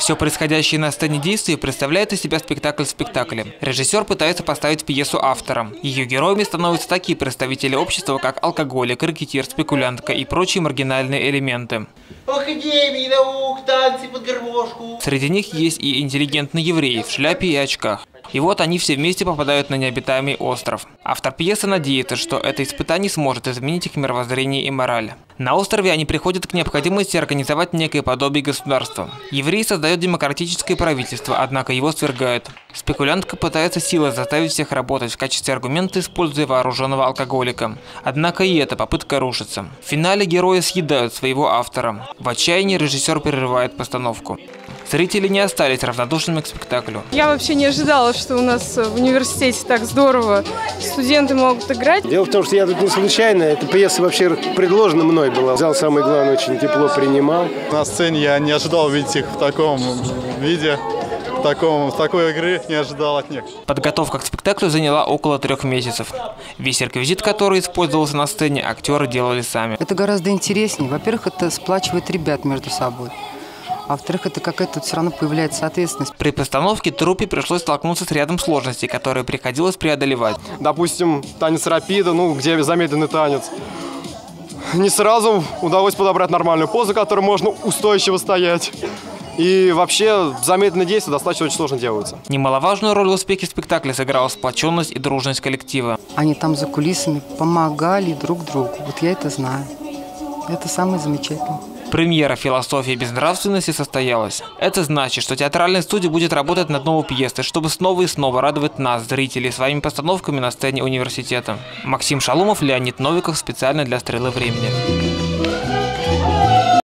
Все происходящее на сцене действия представляет из себя спектакль в спектакле. Режиссер пытается поставить пьесу автора. Ее героями становятся такие представители общества, как алкоголик, рекетир, спекулянтка и прочие маргинальные элементы. Академии наук, танцы под гармошку. Среди них есть и интеллигентный еврей в шляпе и очках. И вот они все вместе попадают на необитаемый остров. Автор пьесы надеется, что это испытание сможет изменить их мировоззрение и мораль. На острове они приходят к необходимости организовать некое подобие государства. Еврей создает демократическое правительство, однако его свергают. Спекулянтка пытается силой заставить всех работать, в качестве аргумента используя вооруженного алкоголика. Однако и эта попытка рушится. В финале герои съедают своего автора. В отчаянии режиссер прерывает постановку. Зрители не остались равнодушными к спектаклю. Я вообще не ожидала, что у нас в университете так здорово студенты могут играть. Дело в том, что я тут не случайно. Эта пьеса вообще предложена мной была. Зал, самое главное, очень тепло принимал. На сцене я не ожидал увидеть их в таком виде. Такой игры не ожидал от них. Подготовка к спектаклю заняла около 3 месяцев. Весь реквизит, который использовался на сцене, актеры делали сами. Это гораздо интереснее. Во-первых, это сплачивает ребят между собой. А во-вторых, это какая-то все равно появляется ответственность. При постановке труппе пришлось столкнуться с рядом сложностей, которые приходилось преодолевать. Допустим, танец рапида, где замедленный танец. Не сразу удалось подобрать нормальную позу, которой можно устойчиво стоять. И вообще замедленные действия достаточно очень сложно делаются. Немаловажную роль в успехе спектакля сыграла сплоченность и дружность коллектива. Они там за кулисами помогали друг другу. Вот я это знаю. Это самое замечательное. Премьера «Философия безнравственности» состоялась. Это значит, что театральная студия будет работать над новой пьесой, чтобы снова и снова радовать нас, зрителей, своими постановками на сцене университета. Максим Шалумов, Леонид Новиков, специально для «Стрелы времени».